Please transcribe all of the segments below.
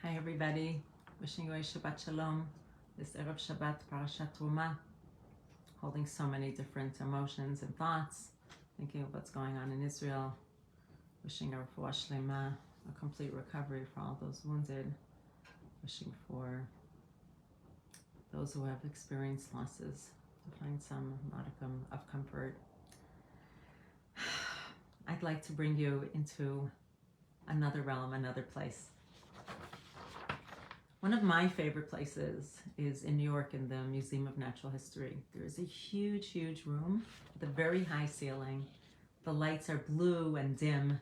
Hi everybody, wishing you a Shabbat Shalom. This Erev Shabbat, Parashat Terumah, holding so many different emotions and thoughts, thinking of what's going on in Israel, wishing a refuah shlema, a complete recovery for all those wounded, wishing for those who have experienced losses to find some modicum of comfort. I'd like to bring you into another realm, another place. One of my favorite places is in New York in the Museum of Natural History. There is a huge, huge room with a very high ceiling. The lights are blue and dim,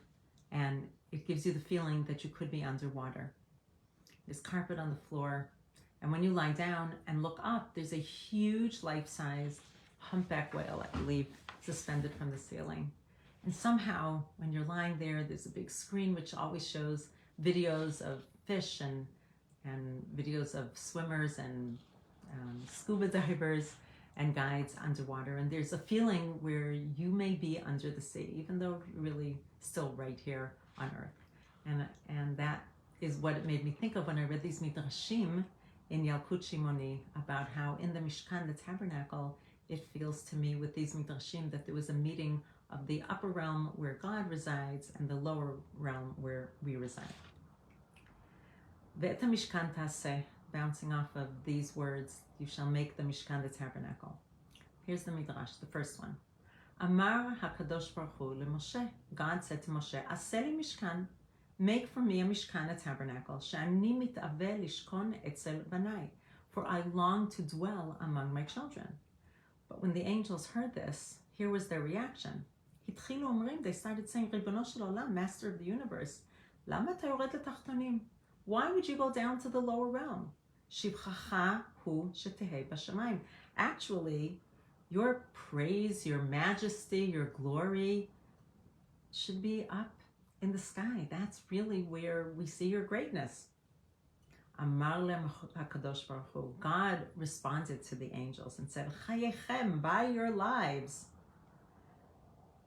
and it gives you the feeling that you could be underwater. There's carpet on the floor, and when you lie down and look up, there's a huge life-size humpback whale, I believe, suspended from the ceiling. And somehow, when you're lying there, there's a big screen which always shows videos of fish and videos of swimmers and scuba divers and guides underwater. And there's a feeling where you may be under the sea, even though you're really still right here on earth. And that is what it made me think of when I read these midrashim in Yalkut Shimoni about how in the Mishkan, the tabernacle, it feels to me with these midrashim that there was a meeting of the upper realm where God resides and the lower realm where we reside. Ve'et Mishkan taseh, bouncing off of these words, you shall make the Mishkan, the tabernacle. Here's the midrash, the first one. Amar HaKadosh Baruch Hu leMoshe. God said to Moshe, Aseh li Mishkan, make for me a Mishkan, a tabernacle, she'ani mit'aveh lishkon etzel banai, for I long to dwell among my children. But when the angels heard this, here was their reaction. Hitchilu omrim, they started saying, Ribono shel olam, Master of the universe, lama ta yored letachtonim? Why would you go down to the lower realm? Shivchacha hu shetehei b'shamayim. Actually, your praise, your majesty, your glory should be up in the sky. That's really where we see your greatness. Amar lem HaKadosh Baruch Hu. God responded to the angels and said, Chayechem, by your lives.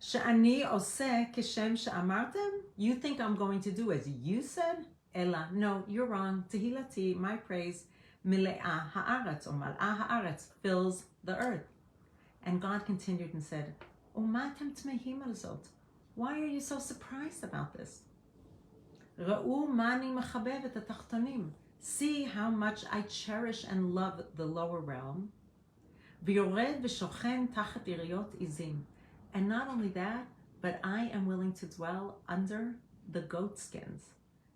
She'ani oseh kishem she'amartem. You think I'm going to do as you said? Ella, no, you're wrong. Tehilati, my praise, mile'ah ha'aretz, or mal'ah ha'aretz, fills the earth. And God continued and said, Umatem tmehim al zot. Why are you so surprised about this? Ra'u mani mechabev et hatachtonim. See how much I cherish and love the lower realm. V'yored v'shochen tachat iriyot izim. And not only that, but I am willing to dwell under the goat skins.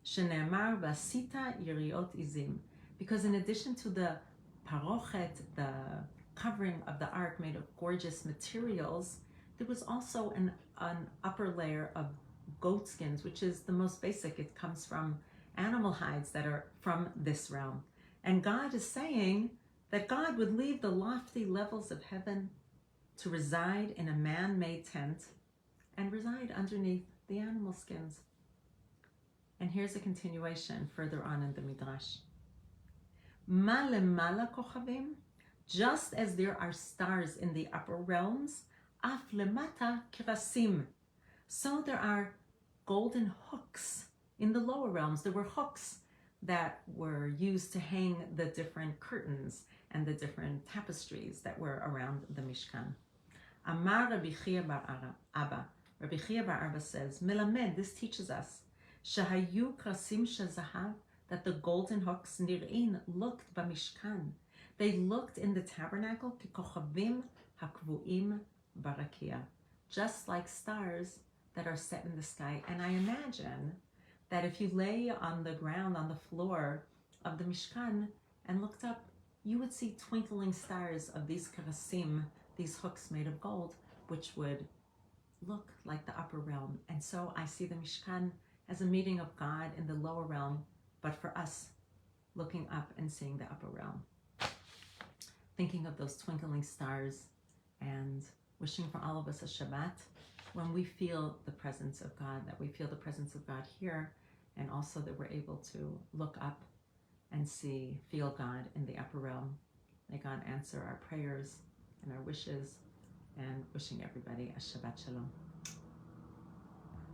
Shene'emar v'asita yiriot izim. Because in addition to the parochet, the covering of the ark made of gorgeous materials, there was also an upper layer of goat skins, which is the most basic. It comes from animal hides that are from this realm. And God is saying that God would leave the lofty levels of heaven to reside in a man-made tent and reside underneath the animal skins. And here's a continuation further on in the Midrash. Ma lemala kochavim, just as there are stars in the upper realms, af lemata kirasim, so there are golden hooks in the lower realms. There were hooks that were used to hang the different curtains and the different tapestries that were around the Mishkan. Amar Rabbi Chia bar Abba. Rabbi Chia bar Abba says, Melamed, this teaches us, Shahayu krasim shazahav, that the golden hooks nir'in looked b'mishkan. They looked in the tabernacle kikochavim hakvuim barakia, just like stars that are set in the sky. And I imagine that if you lay on the ground, on the floor of the Mishkan and looked up, you would see twinkling stars of these karasim, these hooks made of gold, which would look like the upper realm. And so I see the Mishkan as a meeting of God in the lower realm, but for us, looking up and seeing the upper realm. Thinking of those twinkling stars and wishing for all of us a Shabbat when we feel the presence of God, that we feel the presence of God here, and also that we're able to look up and feel God in the upper realm. May God answer our prayers and our wishes, and wishing everybody a Shabbat Shalom.